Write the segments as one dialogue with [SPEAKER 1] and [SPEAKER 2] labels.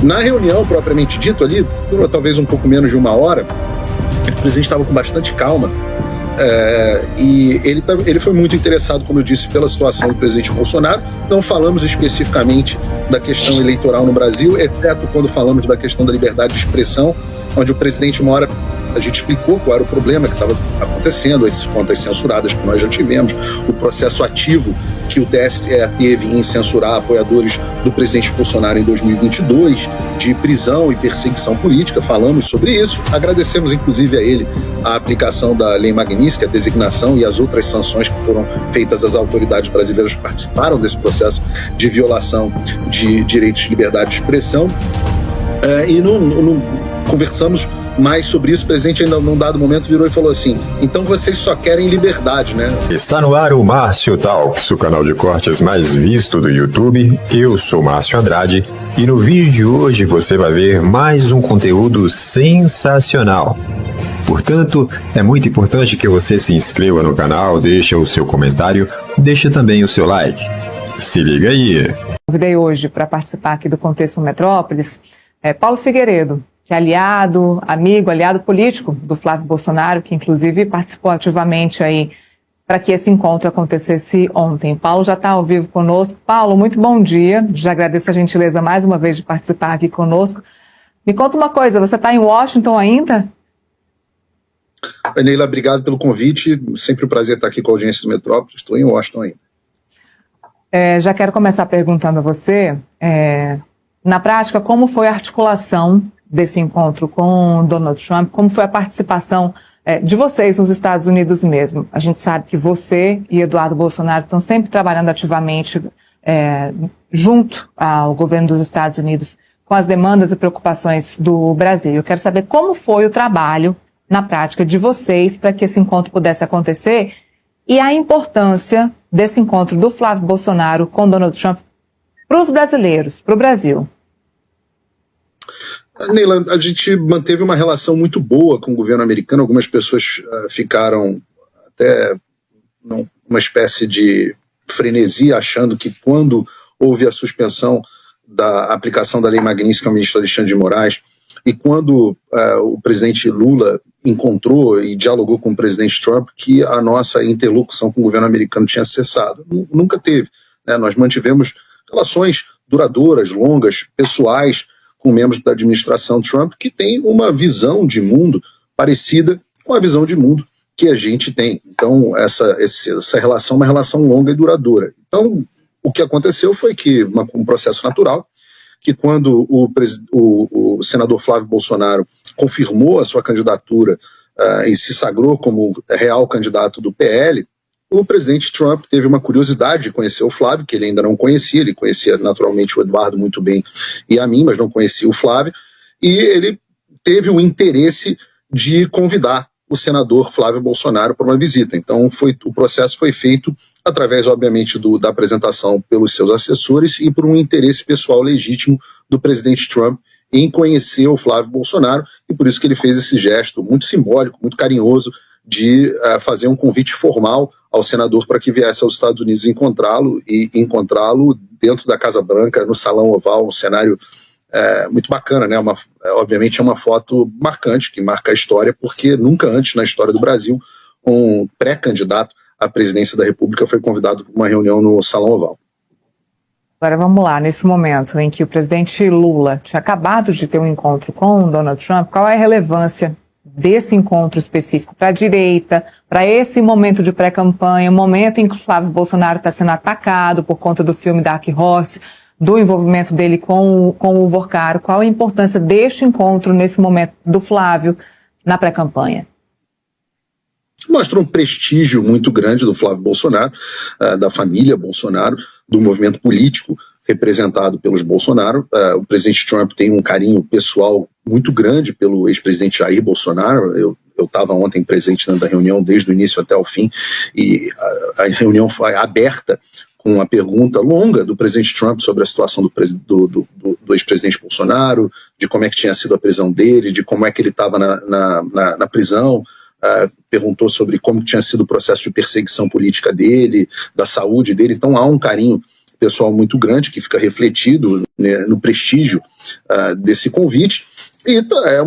[SPEAKER 1] Na reunião propriamente dito ali, durou talvez um pouco menos de uma hora, o presidente estava com bastante calma, e ele foi muito interessado, como eu disse, pela situação do presidente Bolsonaro. Não falamos especificamente da questão eleitoral no Brasil, exceto quando falamos da questão da liberdade de expressão, onde o presidente, uma hora, a gente explicou qual era o problema que estava acontecendo, essas contas censuradas que nós já tivemos, o processo ativo que o TSE teve em censurar apoiadores do presidente Bolsonaro em 2022, de prisão e perseguição política. Falamos sobre isso, agradecemos inclusive a ele a aplicação da Lei Magnitsky, a designação e as outras sanções que foram feitas às autoridades brasileiras que participaram desse processo de violação de direitos de liberdade de expressão. E não conversamos mais sobre isso. O presidente, ainda num dado momento, virou e falou assim: então vocês só querem liberdade, né?
[SPEAKER 2] Está no ar o Márcio Talks, o canal de cortes mais visto do YouTube. Eu sou Márcio Andrade e no vídeo de hoje você vai ver mais um conteúdo sensacional. Portanto, é muito importante que você se inscreva no canal, deixe o seu comentário, deixe também o seu like. Se liga aí!
[SPEAKER 3] Convidei hoje para participar aqui do Contexto Metrópolis Paulo Figueiredo, que é aliado político do Flávio Bolsonaro, que inclusive participou ativamente aí para que esse encontro acontecesse ontem. Paulo já está ao vivo conosco. Paulo, muito bom dia. Já agradeço a gentileza mais uma vez de participar aqui conosco. Me conta uma coisa, você está em Washington ainda?
[SPEAKER 1] Neila, obrigado pelo convite. Sempre um prazer estar aqui com a audiência do Metrópolis. Estou em Washington ainda.
[SPEAKER 3] Já quero começar perguntando a você, na prática, como foi a articulação desse encontro com Donald Trump? Como foi a participação de vocês nos Estados Unidos mesmo? A gente sabe que você e Eduardo Bolsonaro estão sempre trabalhando ativamente junto ao governo dos Estados Unidos com as demandas e preocupações do Brasil. Eu quero saber como foi o trabalho, na prática, de vocês para que esse encontro pudesse acontecer e a importância desse encontro do Flávio Bolsonaro com Donald Trump para os brasileiros, para o Brasil.
[SPEAKER 1] Neila, a gente manteve uma relação muito boa com o governo americano. Algumas pessoas ficaram até numa espécie de frenesi, achando que quando houve a suspensão da aplicação da Lei Magnitsky ao ministro Alexandre de Moraes e quando o presidente Lula encontrou e dialogou com o presidente Trump, que a nossa interlocução com o governo americano tinha cessado. Nunca teve, né? Nós mantivemos relações duradouras, longas, pessoais, com membros da administração Trump que tem uma visão de mundo parecida com a visão de mundo que a gente tem. Então, essa relação é uma relação longa e duradoura. Então, o que aconteceu foi que, um processo natural, que quando o senador Flávio Bolsonaro confirmou a sua candidatura e se sagrou como real candidato do PL, o presidente Trump teve uma curiosidade de conhecer o Flávio, que ele ainda não conhecia. Ele conhecia naturalmente o Eduardo muito bem e a mim, mas não conhecia o Flávio, e ele teve o interesse de convidar o senador Flávio Bolsonaro para uma visita. Então o processo foi feito através, obviamente, da apresentação pelos seus assessores e por um interesse pessoal legítimo do presidente Trump em conhecer o Flávio Bolsonaro, e por isso que ele fez esse gesto muito simbólico, muito carinhoso, de fazer um convite formal ao senador para que viesse aos Estados Unidos encontrá-lo dentro da Casa Branca, no Salão Oval, um cenário muito bacana, né? Obviamente é uma foto marcante, que marca a história, porque nunca antes na história do Brasil um pré-candidato à presidência da República foi convidado para uma reunião no Salão Oval.
[SPEAKER 3] Agora vamos lá, nesse momento em que o presidente Lula tinha acabado de ter um encontro com Donald Trump, qual é a relevância desse encontro específico para a direita, para esse momento de pré-campanha, o momento em que o Flávio Bolsonaro está sendo atacado por conta do filme Dark Horse, do envolvimento dele com o Vorcaro? Qual a importância deste encontro nesse momento do Flávio na pré-campanha?
[SPEAKER 1] Mostra um prestígio muito grande do Flávio Bolsonaro, da família Bolsonaro, do movimento político representado pelos Bolsonaro. O presidente Trump tem um carinho pessoal muito grande pelo ex-presidente Jair Bolsonaro. Eu estava ontem presente da reunião desde o início até o fim, e a reunião foi aberta com uma pergunta longa do presidente Trump sobre a situação do ex-presidente Bolsonaro, de como é que tinha sido a prisão dele, de como é que ele estava na prisão. Perguntou sobre como tinha sido o processo de perseguição política dele, da saúde dele. Então há um carinho pessoal muito grande, que fica refletido, né, no prestígio desse convite, e é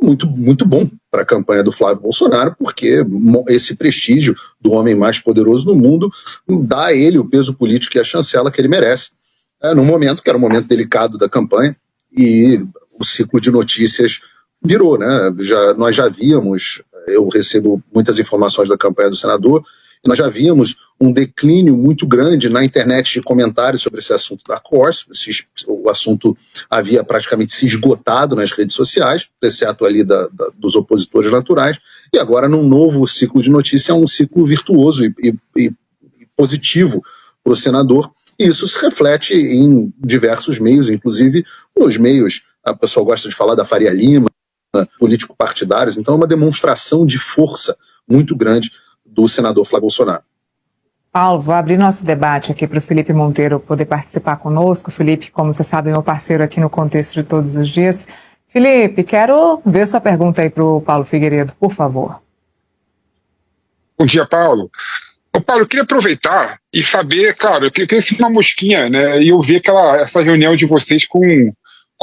[SPEAKER 1] muito bom para a campanha do Flávio Bolsonaro, porque esse prestígio do homem mais poderoso do mundo dá a ele o peso político e a chancela que ele merece, num momento que era um momento delicado da campanha, e o ciclo de notícias virou, né? Nós já víamos, eu recebo muitas informações da campanha do senador, e nós já víamos um declínio muito grande na internet de comentários sobre esse assunto da Horse. O assunto havia praticamente se esgotado nas redes sociais, exceto ali dos opositores naturais, e agora num novo ciclo de notícia, é um ciclo virtuoso e positivo para o senador, e isso se reflete em diversos meios, inclusive nos meios, a pessoa gosta de falar da Faria Lima, político-partidários, então é uma demonstração de força muito grande do senador Flávio Bolsonaro.
[SPEAKER 3] Paulo, vou abrir nosso debate aqui para o Felipe Monteiro poder participar conosco. Felipe, como você sabe, é meu parceiro aqui no Contexto de Todos os Dias. Felipe, quero ver sua pergunta aí para o Paulo Figueiredo, por favor.
[SPEAKER 4] Bom dia, Paulo. Paulo, eu queria aproveitar e saber, claro, eu queria ser uma mosquinha, né, e eu vi essa reunião de vocês com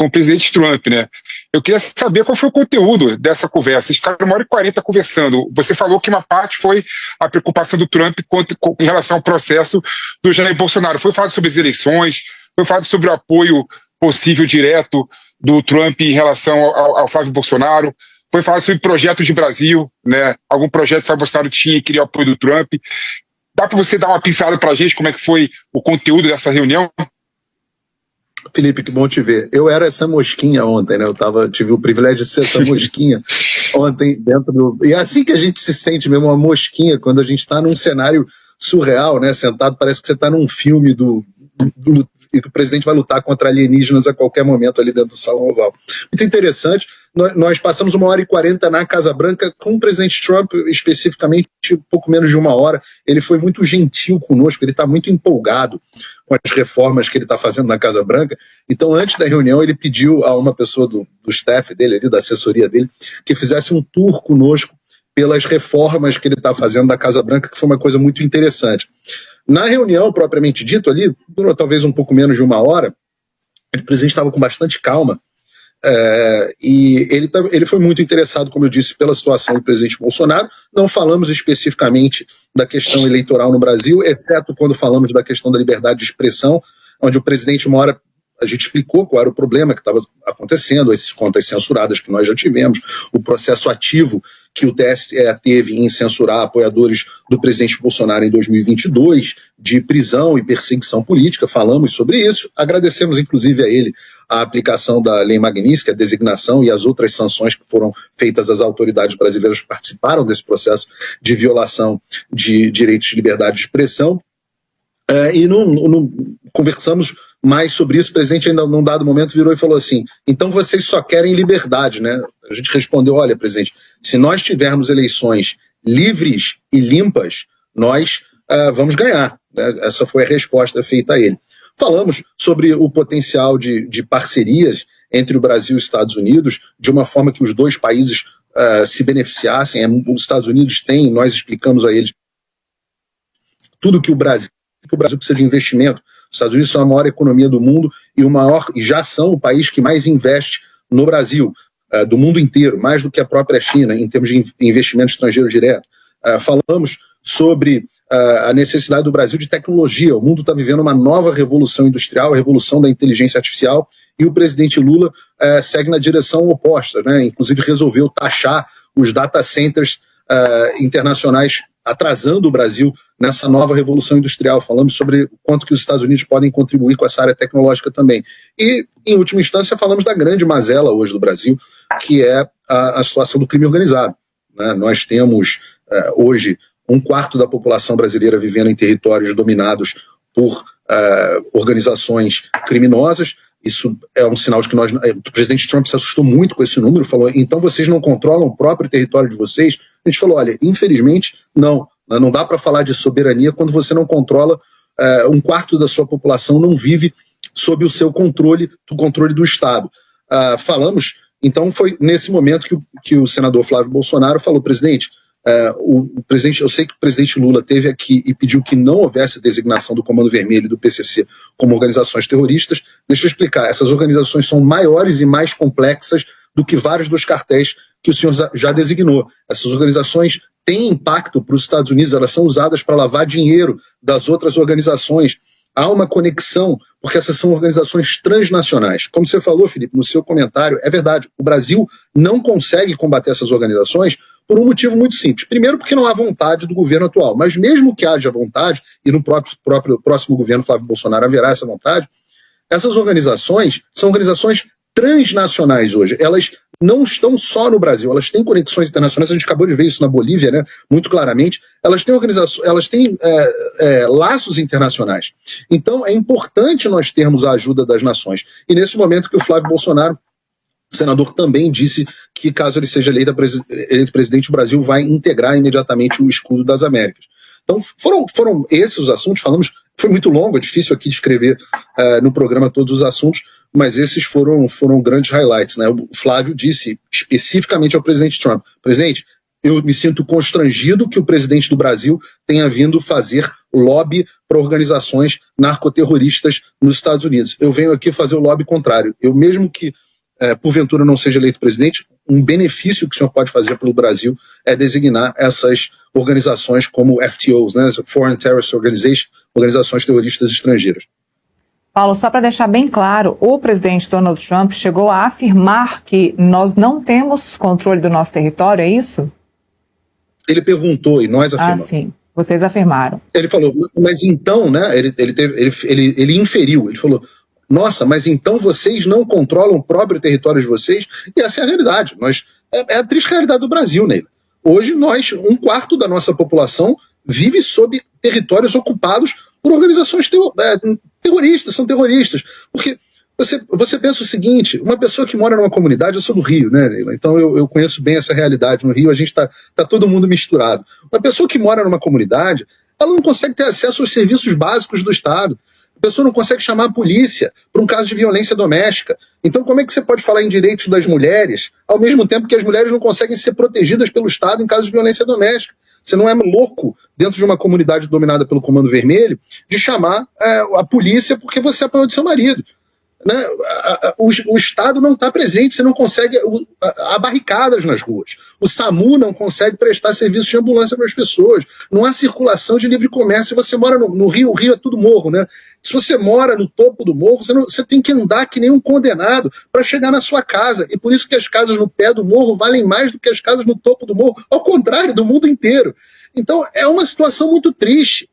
[SPEAKER 4] o presidente Trump, né? Eu queria saber qual foi o conteúdo dessa conversa. Vocês ficaram 1h40 conversando. Você falou que uma parte foi a preocupação do Trump em relação ao processo do Jair Bolsonaro. Foi falado sobre as eleições, foi falado sobre o apoio possível direto do Trump em relação ao Flávio Bolsonaro, foi falado sobre projetos de Brasil, né? Algum projeto que o Flávio Bolsonaro tinha e queria o apoio do Trump. Dá para você dar uma pincelada para a gente como é que foi o conteúdo dessa reunião?
[SPEAKER 1] Felipe, que bom te ver. Eu era essa mosquinha ontem, né? Tive o privilégio de ser essa mosquinha ontem dentro do... E é assim que a gente se sente mesmo, uma mosquinha, quando a gente está num cenário surreal, né? Sentado, parece que você está num filme e que o presidente vai lutar contra alienígenas a qualquer momento ali dentro do Salão Oval. Muito interessante. Nós passamos 1h40 na Casa Branca com o presidente Trump, especificamente pouco menos de 1 hora. Ele foi muito gentil conosco, ele está muito empolgado com as reformas que ele está fazendo na Casa Branca. Então, antes da reunião, ele pediu a uma pessoa do staff dele, ali, da assessoria dele, que fizesse um tour conosco pelas reformas que ele está fazendo da Casa Branca, que foi uma coisa muito interessante. Na reunião, propriamente dito, ali, durou talvez um pouco menos de 1 hora, o presidente estava com bastante calma, e ele foi muito interessado, como eu disse, pela situação do presidente Bolsonaro. Não falamos especificamente da questão eleitoral no Brasil, exceto quando falamos da questão da liberdade de expressão, onde o presidente, uma hora, a gente explicou qual era o problema que estava acontecendo, essas contas censuradas que nós já tivemos, o processo ativo que o TSE teve em censurar apoiadores do presidente Bolsonaro em 2022, de prisão e perseguição política. Falamos sobre isso, agradecemos inclusive a ele a aplicação da Lei Magnitsky, a designação e as outras sanções que foram feitas às autoridades brasileiras que participaram desse processo de violação de direitos de liberdade de expressão. E não conversamos mais sobre isso. O presidente ainda num dado momento virou e falou assim: então vocês só querem liberdade, né? A gente respondeu: olha, presidente, se nós tivermos eleições livres e limpas, nós vamos ganhar, né? Essa foi a resposta feita a ele. Falamos sobre o potencial de parcerias entre o Brasil e os Estados Unidos, de uma forma que os dois países se beneficiassem. Os Estados Unidos têm, nós explicamos a eles tudo que o Brasil precisa de investimento. Os Estados Unidos são a maior economia do mundo e já são o país que mais investe no Brasil, do mundo inteiro, mais do que a própria China, em termos de investimento estrangeiro direto. Falamos sobre a necessidade do Brasil de tecnologia. O mundo está vivendo uma nova revolução industrial, a revolução da inteligência artificial, e o presidente Lula segue na direção oposta, né? Inclusive resolveu taxar os data centers internacionais, atrasando o Brasil nessa nova revolução industrial. Falamos sobre o quanto que os Estados Unidos podem contribuir com essa área tecnológica também. E, em última instância, falamos da grande mazela hoje do Brasil, que é a situação do crime organizado, né? Nós temos hoje 1/4 da população brasileira vivendo em territórios dominados por organizações criminosas. Isso é um sinal de que o presidente Trump se assustou muito com esse número, falou: então vocês não controlam o próprio território de vocês? A gente falou: olha, infelizmente, não dá para falar de soberania quando você não controla, 1/4 da sua população não vive sob o seu controle, do controle do Estado. Falamos, então foi nesse momento que o senador Flávio Bolsonaro falou: presidente, O presidente, eu sei que o presidente Lula teve aqui e pediu que não houvesse designação do Comando Vermelho e do PCC como organizações terroristas. Deixa eu explicar, essas organizações são maiores e mais complexas do que vários dos cartéis que o senhor já designou. Essas organizações têm impacto para os Estados Unidos, elas são usadas para lavar dinheiro das outras organizações. Há uma conexão, porque essas são organizações transnacionais. Como você falou, Felipe, no seu comentário, é verdade, o Brasil não consegue combater essas organizações por um motivo muito simples. Primeiro, porque não há vontade do governo atual, mas mesmo que haja vontade, e no próximo governo Flávio Bolsonaro haverá essa vontade, essas organizações são organizações transnacionais hoje. Elas não estão só no Brasil, elas têm conexões internacionais, a gente acabou de ver isso na Bolívia, né, muito claramente, elas têm laços internacionais. Então é importante nós termos a ajuda das nações. E nesse momento que o Flávio Bolsonaro, o senador, também disse que caso ele seja eleito presidente, o Brasil vai integrar imediatamente o escudo das Américas. Então foram esses os assuntos, foi muito longo, é difícil aqui descrever no programa todos os assuntos, mas esses foram grandes highlights, né? O Flávio disse especificamente ao presidente Trump: presidente, eu me sinto constrangido que o presidente do Brasil tenha vindo fazer lobby para organizações narcoterroristas nos Estados Unidos. Eu venho aqui fazer o lobby contrário. Eu, mesmo que porventura não seja eleito presidente, um benefício que o senhor pode fazer pelo Brasil é designar essas organizações como FTOs, né? Foreign Terrorist Organization, organizações terroristas estrangeiras.
[SPEAKER 3] Paulo, só para deixar bem claro, o presidente Donald Trump chegou a afirmar que nós não temos controle do nosso território, é isso?
[SPEAKER 1] Ele perguntou e nós afirmamos.
[SPEAKER 3] Ah, sim. Vocês afirmaram.
[SPEAKER 1] Ele falou, mas então, né? Ele inferiu, ele falou: nossa, mas então vocês não controlam o próprio território de vocês? E essa é a realidade. É a triste realidade do Brasil, Neila. Hoje, 1/4 da nossa população vive sob territórios ocupados por organizações terroristas, são terroristas. Porque você pensa o seguinte: uma pessoa que mora numa comunidade, eu sou do Rio, né, Neila? Então eu conheço bem essa realidade. No Rio a gente tá todo mundo misturado. Uma pessoa que mora numa comunidade, ela não consegue ter acesso aos serviços básicos do Estado. A pessoa não consegue chamar a polícia para um caso de violência doméstica. Então como é que você pode falar em direitos das mulheres ao mesmo tempo que as mulheres não conseguem ser protegidas pelo Estado em caso de violência doméstica? Você não é louco, dentro de uma comunidade dominada pelo Comando Vermelho, de chamar a polícia porque você apanhou do seu marido. Né? O Estado não está presente, você não consegue. Há barricadas nas ruas. O SAMU não consegue prestar serviço de ambulância para as pessoas. Não há circulação de livre comércio. Você mora no Rio, o Rio é tudo morro, né? Se você mora no topo do morro, você tem que andar que nem um condenado para chegar na sua casa. E por isso que as casas no pé do morro valem mais do que as casas no topo do morro. Ao contrário, do mundo inteiro. Então é uma situação muito triste.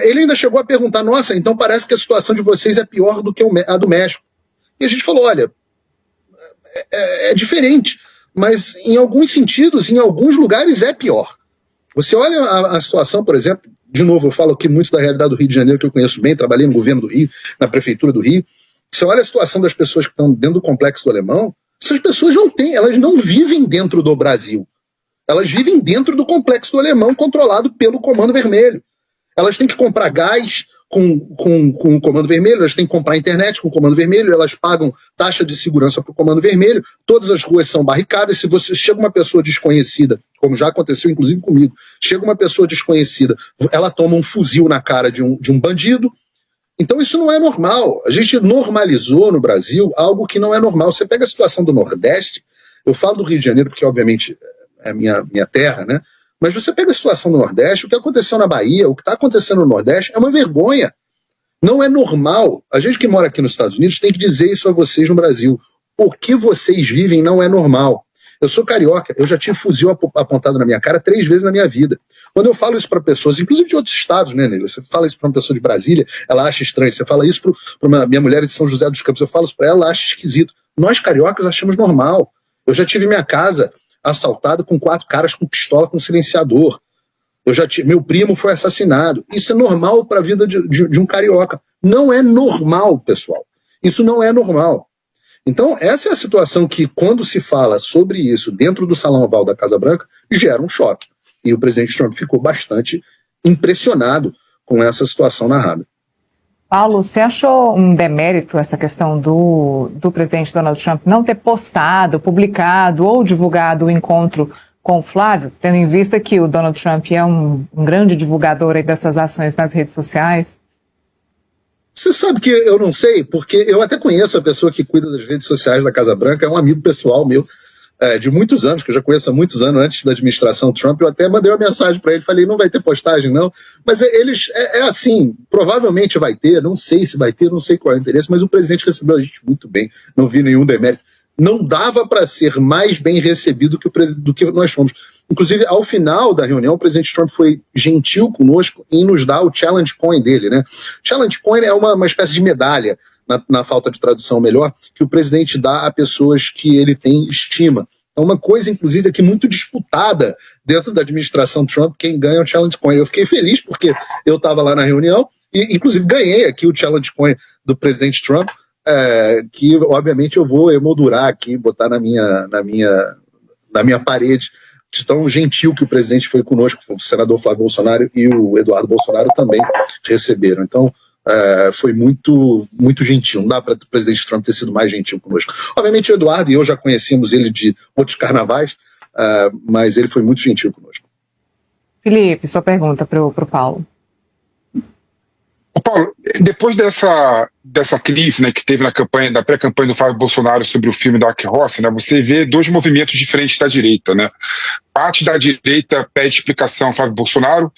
[SPEAKER 1] Ele ainda chegou a perguntar: nossa, então parece que a situação de vocês é pior do que a do México. E a gente falou: olha, é diferente, mas em alguns sentidos, em alguns lugares é pior. Você olha a situação, por exemplo, de novo, eu falo aqui muito da realidade do Rio de Janeiro, que eu conheço bem, trabalhei no governo do Rio, na prefeitura do Rio. Você olha a situação das pessoas que estão dentro do Complexo do Alemão, essas pessoas elas não vivem dentro do Brasil. Elas vivem dentro do Complexo do Alemão, controlado pelo Comando Vermelho. Elas têm que comprar gás com o Comando Vermelho, elas têm que comprar internet com o Comando Vermelho, elas pagam taxa de segurança para o Comando Vermelho, todas as ruas são barricadas. Se você chega uma pessoa desconhecida, como já aconteceu inclusive comigo, chega uma pessoa desconhecida, ela toma um fuzil na cara de um bandido. Então isso não é normal. A gente normalizou no Brasil algo que não é normal. Você pega a situação do Nordeste, eu falo do Rio de Janeiro porque obviamente é a minha terra, né? Mas você pega a situação do Nordeste, o que aconteceu na Bahia, o que está acontecendo no Nordeste, é uma vergonha. Não é normal. A gente que mora aqui nos Estados Unidos tem que dizer isso a vocês no Brasil. O que vocês vivem não é normal. Eu sou carioca, eu já tive fuzil apontado na minha cara 3 vezes na minha vida. Quando eu falo isso para pessoas, inclusive de outros estados, né, Neila? Você fala isso para uma pessoa de Brasília, ela acha estranho. Você fala isso para minha mulher de São José dos Campos, eu falo isso para ela acha esquisito. Nós cariocas achamos normal. Eu já tive minha casa assaltada com 4 caras com pistola, com silenciador. Meu primo foi assassinado. Isso é normal para a vida de um carioca. Não é normal, pessoal. Isso não é normal. Então, essa é a situação que, quando se fala sobre isso dentro do Salão Oval da Casa Branca, gera um choque. E o presidente Trump ficou bastante impressionado com essa situação narrada.
[SPEAKER 3] Paulo, você achou um demérito essa questão do presidente Donald Trump não ter postado, publicado ou divulgado o encontro com o Flávio, tendo em vista que o Donald Trump é um grande divulgador aí das suas ações nas redes sociais?
[SPEAKER 1] Você sabe que eu não sei, porque eu até conheço a pessoa que cuida das redes sociais da Casa Branca, é um amigo pessoal meu, de muitos anos, que eu já conheço há muitos anos, antes da administração Trump. Eu até mandei uma mensagem para ele, falei, não vai ter postagem não, mas eles, assim, provavelmente vai ter, não sei se vai ter, não sei qual é o interesse, mas o presidente recebeu a gente muito bem, não vi nenhum demérito. Não dava para ser mais bem recebido do que nós fomos. Inclusive, ao final da reunião, o presidente Trump foi gentil conosco em nos dar o Challenge Coin dele, né? Challenge Coin é uma espécie de medalha, na falta de tradução melhor, que o presidente dá a pessoas que ele tem estima. É uma coisa, inclusive, aqui muito disputada dentro da administração Trump, quem ganha é o Challenge Coin. Eu fiquei feliz porque eu estava lá na reunião e, inclusive, ganhei aqui o Challenge Coin do presidente Trump, que, obviamente, eu vou emoldurar aqui, botar na minha parede, de tão gentil que o presidente foi conosco. O senador Flávio Bolsonaro e o Eduardo Bolsonaro também receberam. Então, foi muito, muito gentil. Não dá para o presidente Trump ter sido mais gentil conosco. Obviamente, o Eduardo e eu já conhecíamos ele de outros carnavais, mas ele foi muito gentil conosco.
[SPEAKER 3] Felipe, sua pergunta para o Paulo.
[SPEAKER 4] Paulo, depois dessa crise, né, que teve na pré-campanha do Flávio Bolsonaro sobre o filme Dark Horse, né, você vê dois movimentos diferentes da direita, né? Parte da direita pede explicação ao Flávio Bolsonaro,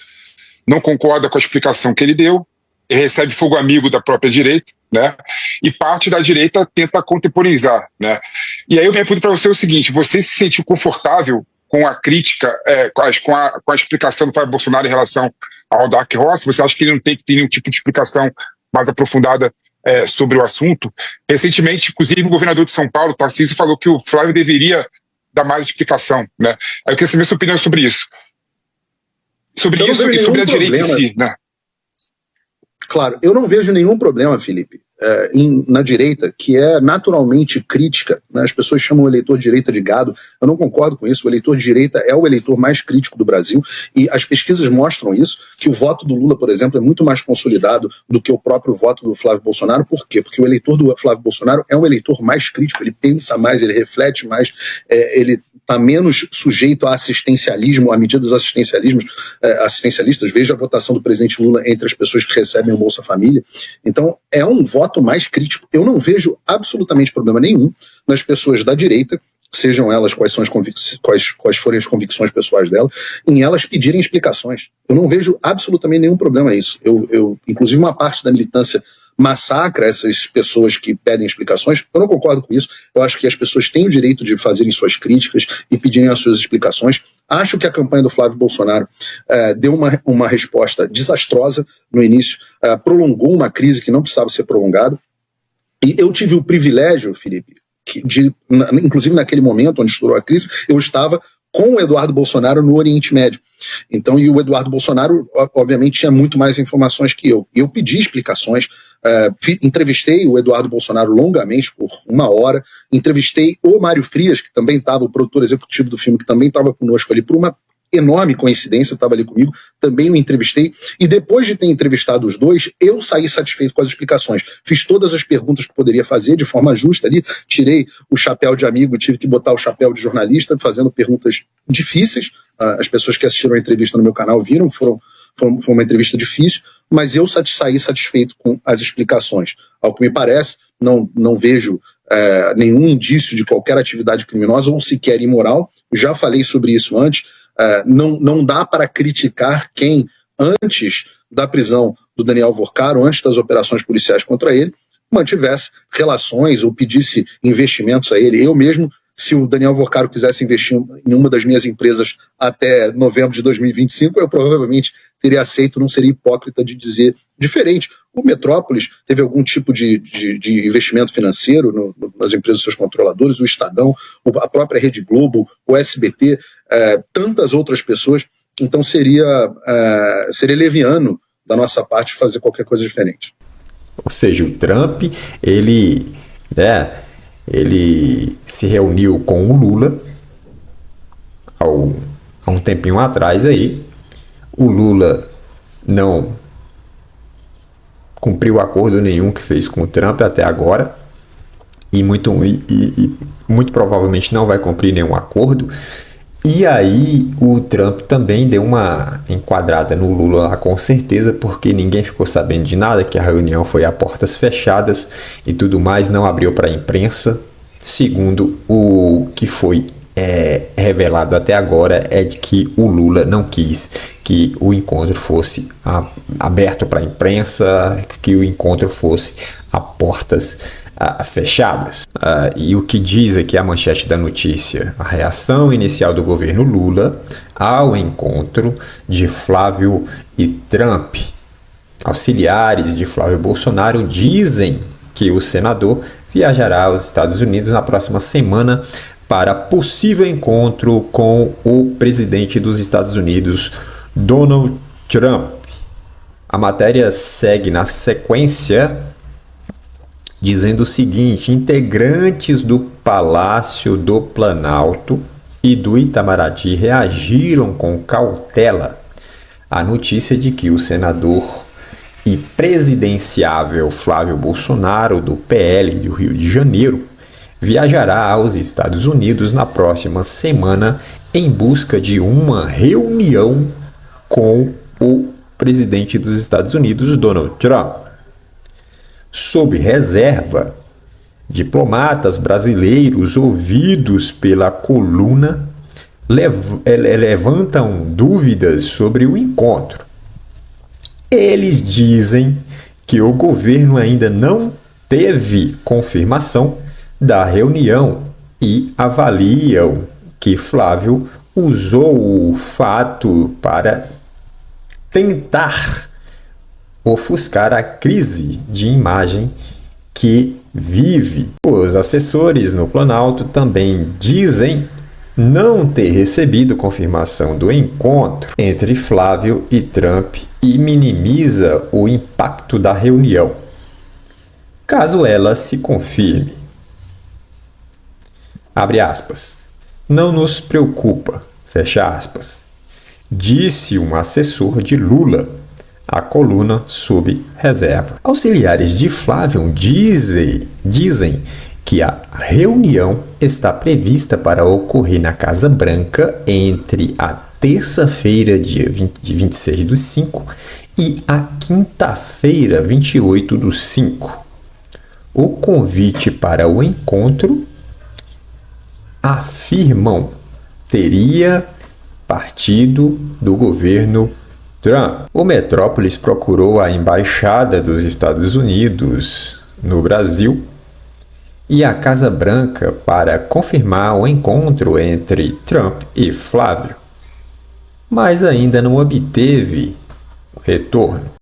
[SPEAKER 4] não concorda com a explicação que ele deu, e recebe fogo amigo da própria direita, né? E parte da direita tenta contemporaneizar, né? E aí eu me pergunto para você o seguinte: você se sentiu confortável com a crítica, com a explicação do Flávio Bolsonaro em relação ao Dark Horse? Você acha que ele não tem que ter nenhum tipo de explicação mais aprofundada sobre o assunto? Recentemente, inclusive, o governador de São Paulo, Tarcísio, falou que o Flávio deveria dar mais explicação, né? Aí eu queria saber a sua opinião sobre isso. Sobre isso e sobre a direita em si, né?
[SPEAKER 1] Claro, eu não vejo nenhum problema, Felipe, na direita, que é naturalmente crítica, né? As pessoas chamam o eleitor de direita de gado. Eu não concordo com isso. O eleitor de direita é o eleitor mais crítico do Brasil, e as pesquisas mostram isso, que o voto do Lula, por exemplo, é muito mais consolidado do que o próprio voto do Flávio Bolsonaro. Por quê? Porque o eleitor do Flávio Bolsonaro é um eleitor mais crítico, ele pensa mais, ele reflete mais, ele está menos sujeito a assistencialismo, a medidas assistencialistas. Veja a votação do presidente Lula entre as pessoas que recebem o Bolsa Família. Então, é um voto mais crítico. Eu não vejo absolutamente problema nenhum nas pessoas da direita, sejam elas quais forem as convicções pessoais delas, em elas pedirem explicações. Eu não vejo absolutamente nenhum problema nisso. Inclusive, uma parte da militância massacra essas pessoas que pedem explicações. Eu não concordo com isso. Eu acho que as pessoas têm o direito de fazerem suas críticas e pedirem as suas explicações. Acho que a campanha do Flávio Bolsonaro deu uma resposta desastrosa no início, prolongou uma crise que não precisava ser prolongada. E eu tive o privilégio, Felipe, inclusive naquele momento onde estourou a crise, eu estava com o Eduardo Bolsonaro no Oriente Médio. Então, e o Eduardo Bolsonaro, obviamente, tinha muito mais informações que eu. E eu pedi explicações, entrevistei o Eduardo Bolsonaro longamente, por 1 hora, entrevistei o Mário Frias, que também estava, o produtor executivo do filme, que também estava conosco ali, por uma enorme coincidência, estava ali comigo, também o entrevistei, e depois de ter entrevistado os dois, eu saí satisfeito com as explicações. Fiz todas as perguntas que poderia fazer de forma justa ali, tirei o chapéu de amigo, tive que botar o chapéu de jornalista, fazendo perguntas difíceis. As pessoas que assistiram a entrevista no meu canal viram que foi uma entrevista difícil, mas eu saí satisfeito com as explicações. Ao que me parece, não vejo nenhum indício de qualquer atividade criminosa ou sequer imoral. Já falei sobre isso antes. Não dá para criticar quem, antes da prisão do Daniel Vorcaro, antes das operações policiais contra ele, mantivesse relações ou pedisse investimentos a ele. Eu mesmo, se o Daniel Vorcaro quisesse investir em uma das minhas empresas até novembro de 2025, eu provavelmente teria aceito, não seria hipócrita de dizer diferente. O Metrópolis teve algum tipo de investimento financeiro nas empresas dos seus controladores, o Estadão, a própria Rede Globo, o SBT, tantas outras pessoas. Então seria leviano da nossa parte fazer qualquer coisa diferente.
[SPEAKER 2] Ou seja, o Trump, ele se reuniu com o Lula há um tempinho atrás aí. O Lula não cumpriu acordo nenhum que fez com o Trump até agora e muito provavelmente não vai cumprir nenhum acordo. E aí o Trump também deu uma enquadrada no Lula lá, com certeza, porque ninguém ficou sabendo de nada, que a reunião foi a portas fechadas e tudo mais, não abriu para a imprensa. Segundo o que foi revelado até agora, é de que o Lula não quis que o encontro fosse aberto para a imprensa, que o encontro fosse a portas fechadas. E o que diz aqui a manchete da notícia: a reação inicial do governo Lula ao encontro de Flávio e Trump. Auxiliares de Flávio Bolsonaro dizem que o senador viajará aos Estados Unidos na próxima semana para possível encontro com o presidente dos Estados Unidos, Donald Trump. A matéria segue na sequência dizendo o seguinte: integrantes do Palácio do Planalto e do Itamaraty reagiram com cautela à notícia de que o senador e presidenciável Flávio Bolsonaro, do PL do Rio de Janeiro, viajará aos Estados Unidos na próxima semana em busca de uma reunião com o presidente dos Estados Unidos, Donald Trump. Sob reserva, diplomatas brasileiros ouvidos pela coluna levantam dúvidas sobre o encontro. Eles dizem que o governo ainda não teve confirmação da reunião e avaliam que Flávio usou o fato para tentar ofuscar a crise de imagem que vive. Os assessores no Planalto também dizem não ter recebido confirmação do encontro entre Flávio e Trump e minimiza o impacto da reunião, caso ela se confirme. Abre aspas. Não nos preocupa, fecha aspas, disse um assessor de Lula à coluna sob reserva. Auxiliares de Flávio dizem que a reunião está prevista para ocorrer na Casa Branca entre a terça-feira, dia 26/5, e a quinta-feira, 28/5. O convite para o encontro, afirmam, teria partido do governo Trump. O Metrópolis procurou a Embaixada dos Estados Unidos no Brasil e a Casa Branca para confirmar o encontro entre Trump e Flávio, mas ainda não obteve retorno.